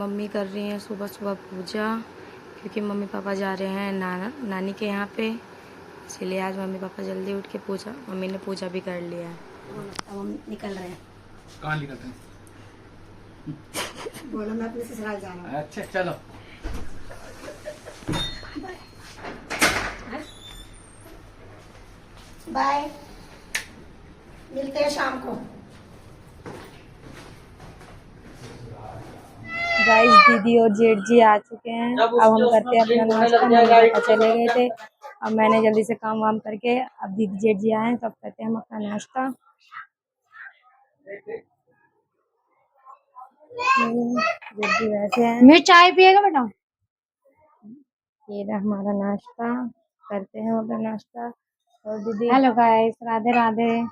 Mummy कर रही हैं सुबह सुबह पूजा, क्योंकि मम्मी पापा जा रहे हैं नानी के यहाँ पे, इसीलिए आज मम्मी पापा जल्दी उठ के पूजा, मम्मी ने पूजा भी कर लिया है। अब हम निकल रहे हैं। कहाँ निकलते हैं? बोलो मैं अपने ससुराल जा रहा हूँ। अच्छा चलो। बाय, मिलते हैं शाम को। गाइस दीदी और जेठ जी आ चुके हैं। अब हम करते हैं अपना नाश्ता। मम्मी पापा चले गए थे, अब मैंने जल्दी से काम वाम करके, अब दीदी जेठ जी आए हैं तब करते हैं हम अपना नाश्ता। दीदी बैठे हैं। मैं चाय पिएगा बेटा? ये रहा हमारा नाश्ता, करते हैं अपना नाश्ता। और दीदी हेलो गाइस, राधे राधे।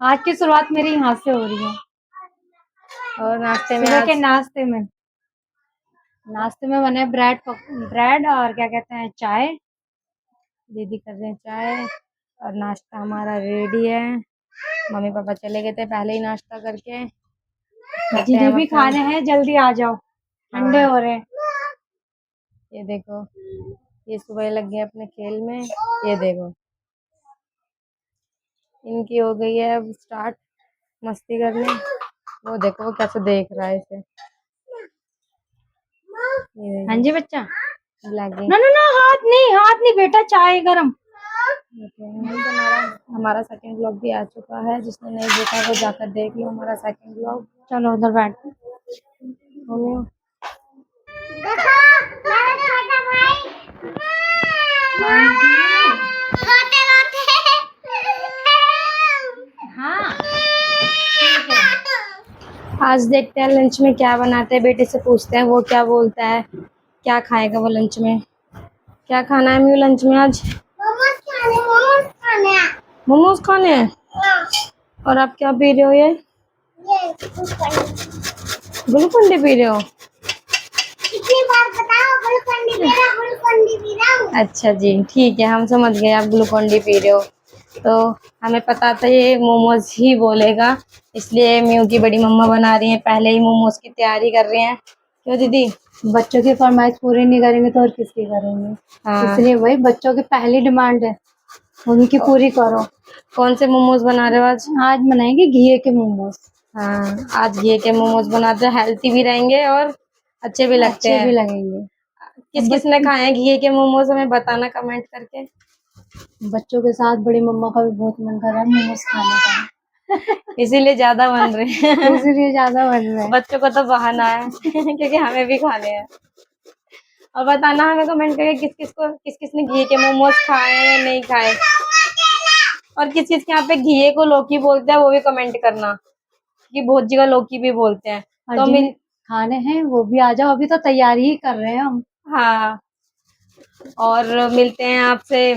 आज की शुरुआत मेरी यहाँ से हो रही है। और नाश्ते में सुबह आज के नाश्ते में बने ब्रेड और क्या कहते हैं चाय। दीदी कर रहे हैं चाय और नाश्ता हमारा रेडी है। मम्मी पापा चले गए थे पहले ही नाश्ता करके। करते हैं जिन्हें हम भी अपना। खाने हैं जल्दी आ जाओ, ठंडे हाँ, हो रहे हैं। ये देखो, ये सुबह लग गए अपने खेल में। ये देखो, इनकी हो गई है अब स्टार्ट मस्ती करने। वो देखो वो कैसे देख रहा है इसे। ये हाँ जी बच्चा। ब्लैकी। ना ना ना, हाथ नहीं बेटा, चाय गरम। हमारा सेकंड ब्लॉग भी आ चुका है, जिसने नहीं देखा वो जाकर देख लो हमारा सेकंड ब्लॉग। चलो उधर बैठ। हो गया। हाँ आज देखते हैं लंच में क्या बनाते हैं, बेटे से पूछते हैं वो क्या बोलता है, क्या खाएगा वो लंच में। क्या खाना है म्यू लंच में आज? मोमोज खाने हैं। और आप क्या पी रहे हो? ये ग्लूकोन डी पी रहे हो? कितनी बार बताओ, ग्लूकोन डी पी रहा हूँ। अच्छा जी, ठीक है, हम समझ गए आप ग्लूकोन डी पी रहे हो। तो हमें पता था ये मोमोज ही बोलेगा, इसलिए म्यू की बड़ी मम्मा बना रही हैं, पहले ही मोमोज की तैयारी कर रहे हैं। क्यों दीदी? बच्चों की फरमाइश पूरी नहीं करेंगे तो और किसकी करेंगे? हाँ। इसलिए भाई बच्चों की पहली डिमांड है, उनकी पूरी करो। कौन से मोमोज बना रहे हो आज? आज बनाएंगे घी के मोमोज। हाँ, आज घी के मोमोज बनाते हैं, हेल्थी भी रहेंगे और अच्छे भी लगते अच्छे हैं। भी लगेंगे। किस किस ने खाए हैं घी के मोमोज, हमें बताना कमेंट करके। बच्चों के साथ बड़ी मम्मा का भी बहुत मन कर रहा है मोमोज खाने का। इसीलिए ज्यादा बन रहे हैं। इसीलिए ज्यादा बन रहा है। बच्चों को तो बहाना है क्योंकि हमें भी खाने हैं। और बताना हमें कमेंट करके किस किस ने घी के मोमोज खाए हैं या नहीं खाए, और किस किस के यहाँ पे घी को लौकी बोलते हैं वो भी कमेंट करना, कि बहुत जगह लौकी भी बोलते हैं। और तो जिन्हें खाने हैं वो भी आ जाओ, अभी तो तैयारी ही कर रहे हैं हम। हाँ, और मिलते हैं आपसे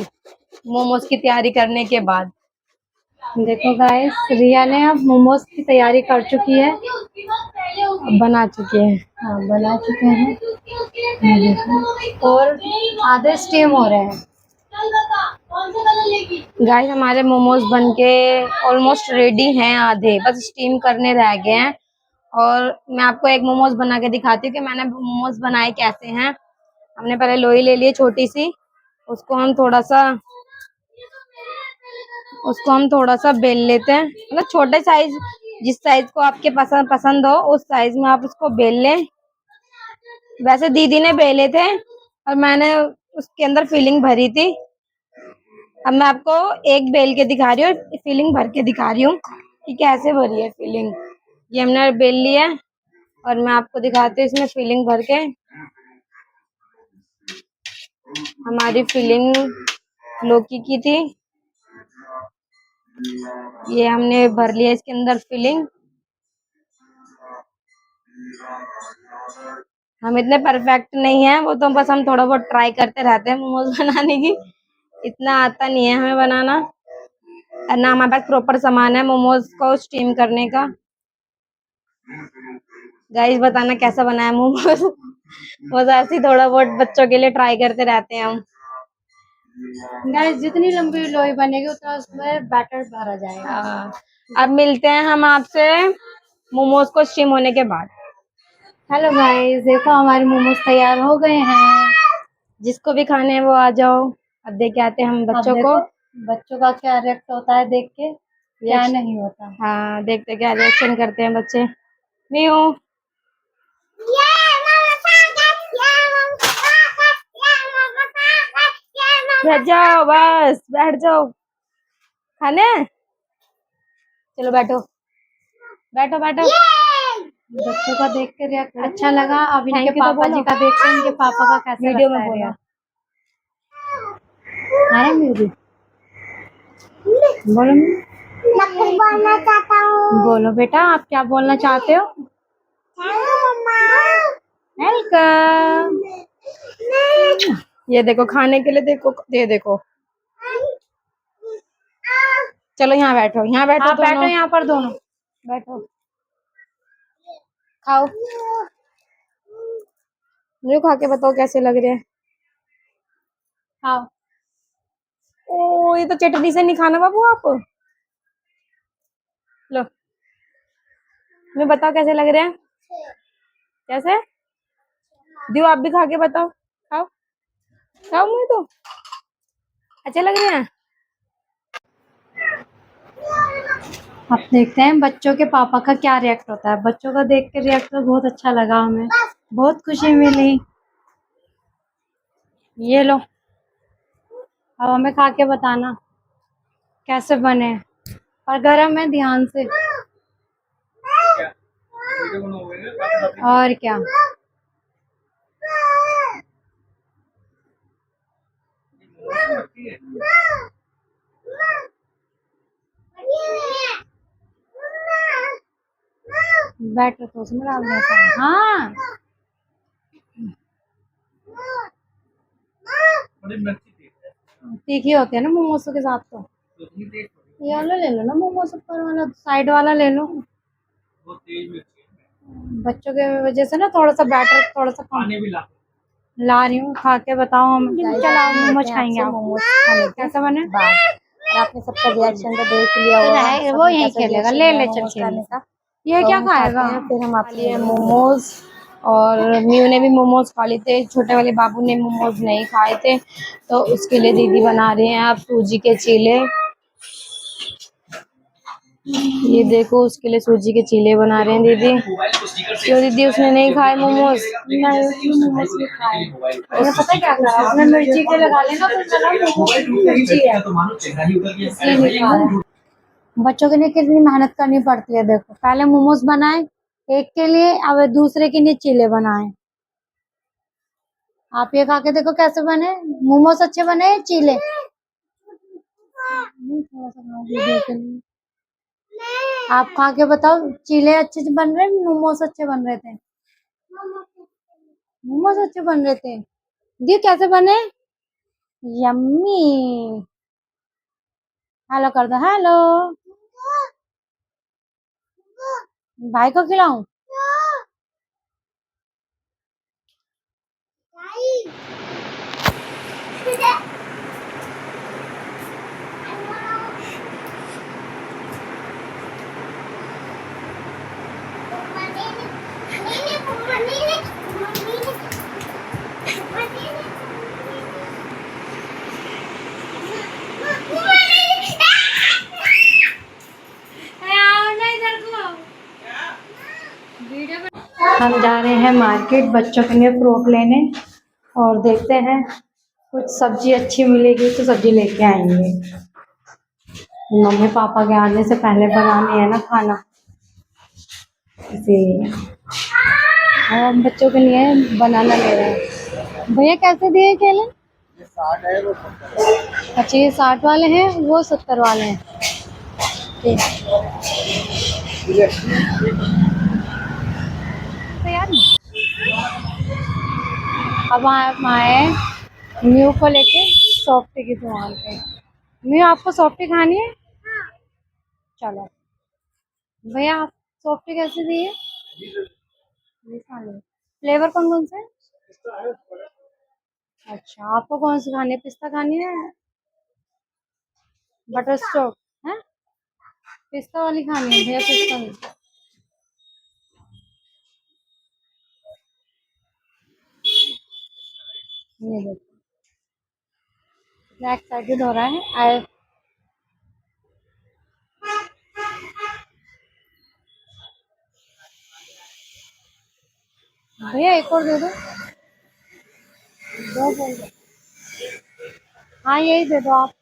मोमोज की तैयारी करने के बाद। देखो गाइस, रिया ने अब मोमोज की तैयारी कर चुकी है, बना चुके हैं। हाँ बना चुके हैं। और आधे स्टीम हो रहे हैं। गाइस हमारे मोमोज बनके ऑलमोस्ट रेडी हैं, आधे बस स्टीम करने रह गए हैं। और मैं आपको एक मोमोज बना के दिखाती हूँ कि मैंने मोमोज बनाए कैसे हैं। हमने पहले लोई ले ली छोटी सी, उसको हम थोड़ा सा बेल लेते हैं, मतलब छोटे साइज, जिस साइज को आपके पसंद हो उस साइज में आप उसको बेल लें। वैसे दीदी ने बेले थे और मैंने उसके अंदर फिलिंग भरी थी। अब मैं आपको एक बेल के दिखा रही हूँ, फिलिंग भर के दिखा रही हूँ कि कैसे भरी है फिलिंग। ये हमने बेल लिया है और मैं आपको दिखाती हूँ इसमें फिलिंग भर के। हमारी फिलिंग लौकी की थी, ये हमने भर लिया इसके अंदर फिलिंग। हम इतने परफेक्ट नहीं है, वो तो बस हम थोड़ा बहुत ट्राई करते रहते हैं मोमोज बनाने की, इतना आता नहीं है हमें बनाना, और ना हमारे पास प्रॉपर सामान है मोमोज को स्टीम करने का। गाइस बताना कैसा बना है मोमोज। वो ऐसे ही थोड़ा बहुत बच्चों के लिए ट्राई करते रहते हैं हम। गाइस जितनी लंबी लोई बनेगी उतना उसमें बैटर भरा जाएगा। अब मिलते हैं हम आपसे मोमोज को स्टीम होने के बाद। हेलो गाइस, देखो हमारे मोमोज तैयार हो गए हैं। जिसको भी खाने हैं वो आ जाओ। अब दे के आते हैं हम अब बच्चों को। देखो बच्चों का क्या रिएक्ट होता है देख के, क्या रिएक्शन। नहीं होता। हाँ, देखते क्या रिएक्शन करते हैं बच्चे। म्यू। ये मम्मा पागल, ये मम्मा पागल, ये मम्मा पागल, ये मम्मा बैठ जाओ, बस बैठ जाओ। खाने हैं? चलो बैठो, बैठो बैठो। बच्चों का देख के रिएक्ट अच्छा लगा। अब इनके थैंक यू तो पापा जी बोलो। का देखते हैं, इनके पापा का कैसे वीडियो लगता में है बोलो। रिएक्ट। आ रहा म्यूजिक, बोलो मैं कुछ बोलना चाहता हूँ। बोलो बेटा, आप क्या बोलना चाहते हो? मम्मा वेलकम। ये देखो खाने के लिए, देखो ये देखो। चलो यहाँ बैठो, यहाँ बैठो आप बैठो दोनों। यहाँ पर दोनों। बैठो, खाओ। मुझे खा के बताओ कैसे लग रहे हैं। हाँ, ओ, ये तो चटनी से नहीं खाना बाबू आप। लो, मैं बताओ कैसे लग रहे हैं। कैसे दियो, आप भी खा के बताओ। खाओ, खाओ, मुझे तो अच्छे लग रहे हैं। अब देखते हैं बच्चों के पापा का क्या रिएक्ट होता है। बच्चों का देख के रिएक्ट तो बहुत अच्छा लगा हमें, बहुत खुशी मिली। ये लो, अब हमें खा के बताना कैसे बने। और गरम है, ध्यान से। और क्या। बैठो तो उसमें डाल देता है। हाँ, तीखी होती है ना मोमोज के साथ तो। ये वाला ले लो ना, मोमोज ऊपर वाला, साइड वाला ले लो। बच्चों के वजह से ना थोड़ा सा बैटर थोड़ा सा कम ला रही हूँ। खा के बताओ, हम चलाओ मोमोज खाएंगे। आप मोमोज खाने के कैसे बने? बाद और आपने सबका रिएक्शन तो देख लिया तो होगा। रहे वो सबने यही कैसे खेलेगा, रिएक्शन ले दिया ले चल मोमोज खेल। खाने का। ये तो क्या हम खाएगा? खाते हैं, फिर हम आपके लिए मोमोज। और म्यू ने भी मोमोज खा लिए थे, छोटे वाले बाबू ने मोमोज नहीं खाए थे, तो उसके लिए दीदी बना रही हैं आप सूजी के चीले। ये देखो, उसके लिए सूजी के चीले बना रहे हैं दीदी। क्यों दीदी, उसने नहीं खाए मोमोज? नहीं, उसने मोमोज नहीं खाए। मैंने पता है क्या करा, उसने मिर्ची के लगा लेना तो चला, मोमोज में मिर्ची है इसलिए नहीं खा रहा। बच्चों के लिए कितनी मेहनत करनी पड़ती है। देखो, पहले मोमोज बनाए एक के लिए, अब दूसरे के लिए चीले बनाए। आप ये खा के देखो कैसे बने। मोमोज अच्छे बने या चीले? थोड़ा सा खाओ वीडियो के लिए। आप खा के बताओ, चीले अच्छे से बन रहे, मोमोज अच्छे बन रहे थे? मोमोज अच्छे बन रहे थे। दी कैसे बने? यम्मी। हेलो कर दो, हेलो। भाई को खिलाऊं? हम जा रहे हैं मार्केट बच्चों के लिए फ्रूट लेने, और देखते हैं कुछ सब्जी अच्छी मिलेगी तो सब्जी लेके आएंगे। मम्मी पापा के आने से पहले बनानी है ना खाना, इसीलिए। और हम बच्चों के लिए बनाना ले रहे हैं। भैया कैसे दिए केले? 60 है वो 70। अच्छा, ये 60 वाले हैं, वो 70 वाले हैं। ठीक तो यार, अब हम आए न्यू को लेके सॉफ्टी की दुकान पे। न्यू, आपको सॉफ्टी खानी है? चलो भैया, आप सॉफ्टी कैसे दिए? 20 वाले। फ्लेवर कौन कौन से हैं? अच्छा, आपको कौन सी खानी है, पिस्ता खानी है, बटर स्कॉच है? पिस्ता वाली खानी है भैया, पिस्ता वाली। ये देखो कितना एक्साइटेड हो रहा है। आए भैया एक और दे दो। दो बोल दो। हाँ यही दे दो आप।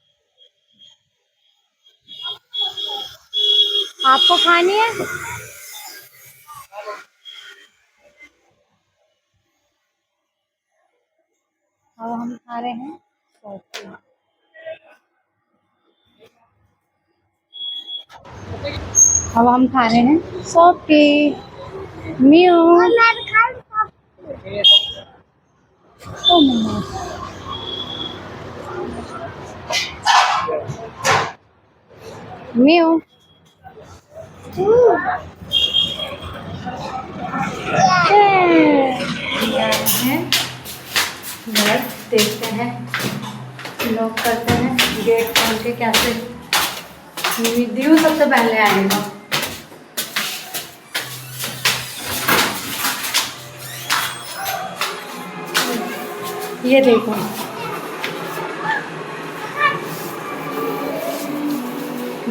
आपको खानी है? अब हम खा रहे हैं कॉफी। अब हम खा रहे हैं सॉफ्टी म्यू। मैं भी खा लूं। ओ मम्मा म्यू। घर देखते हैं लॉक करते हैं गेट खोल के कैसे। दीव सबसे पहले आएगा। ये देखो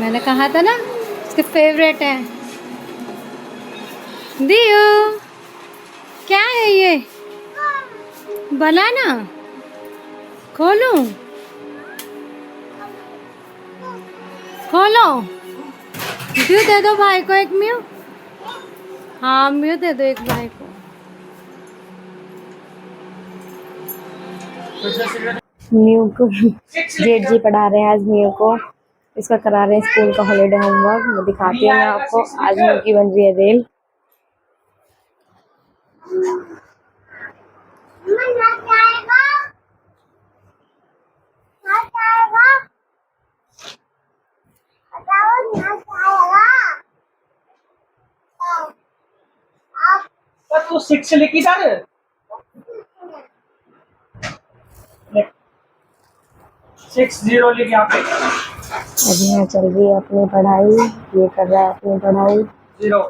मैंने कहा था ना इसके फेवरेट है। दियो क्या है ये? बनाना खोलूं? खोलो। म्यू दे दो भाई को एक म्यू। हाँ म्यू दे दो एक भाई को। म्यू को जेठ जी पढ़ा रहे हैं आज म्यू को। इसका करा रहे हैं स्कूल का हॉलीडे होमवर्क। मैं दिखाती हूँ मैं आपको। आज म्यू की बन रही है रेल। मम्मा जाएगा। ना जाएगा। बताओ ना जाएगा। तू 6 से लेके जा रहे 60 लेके आते अभी यहाँ चल रही है अपनी पढ़ाई। ये कर रहा है अपनी पढ़ाई। 0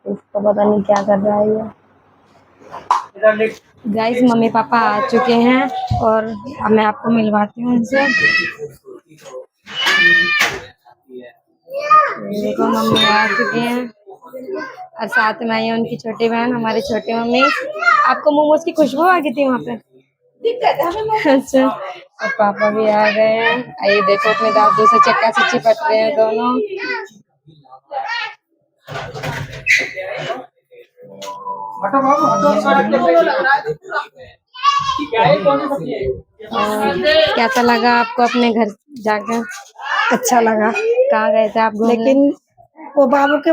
इसको पता नहीं क्या कर रहा है ये। इधर ले। गाइस मम्मी पापा आ चुके हैं और अब मैं आपको मिलवाती हूँ उनसे। ये देखो मम्मी आ चुके हैं और साथ में आई है उनकी छोटी बहन हमारी छोटी मम्मी। आपको मोमोज की खुशबू आ गई थी वहाँ पे? अच्छा और पापा भी आ गए हैं। आइए देखो अपने दादू से चक्का से चिपट रहे हैं दोनों। हटो बाबू हटो सारा क्या है कौन सी सब्जी है और कैसा लगा आपको अपने घर जाकर? अच्छा लगा। कहाँ गए थे आप घूमने? लेकिन वो बाबू के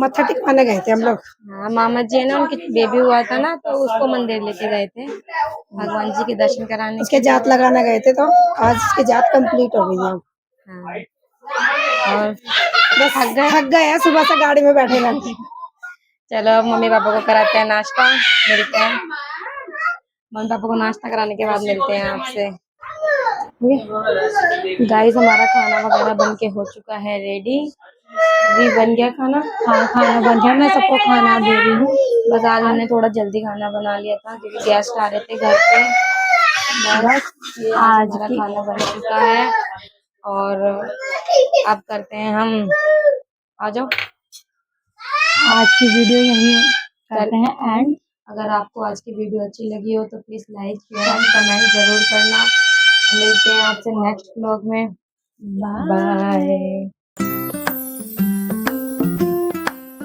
मत्था टिकवाने गए थे हम लोग। हाँ मामा जी है ना उनकी बेबी हुआ था ना तो उसको मंदिर लेके गए थे भगवान जी के दर्शन कराने उसके जात लगाने गए थे तो आज उसकी जात कंप्लीट हो गई है। हाँ और बस थक गए? थक गए हैं सुबह से गाड़ी में बैठे रहते। चलो अब मम्मी पापा को कराते हैं नाश्ता। मिलते हैं मम्मी पापा को नाश्ता कराने के बाद मिलते हैं आपसे। गाइस हमारा खाना वगैरह बन के हो चुका है रेडी। अभी बन गया खाना। हाँ खाना बन गया। मैं सबको खाना दे रही हूँ। बस आज हमने थोड़ा जल्दी खाना बना लिया था क्योंकि गेस्ट आ रहे थे घर पे। बस ये आज हमारा खाना बन चुका है और अब करते हैं हम। आ जाओ। आज की वीडियो यहीं करते हैं एंड। अगर आपको आज की वीडियो अच्छी लगी हो तो please like share and comment जरूर करना। मिलते हैं आपसे नेक्स्ट व्लॉग में। बाय।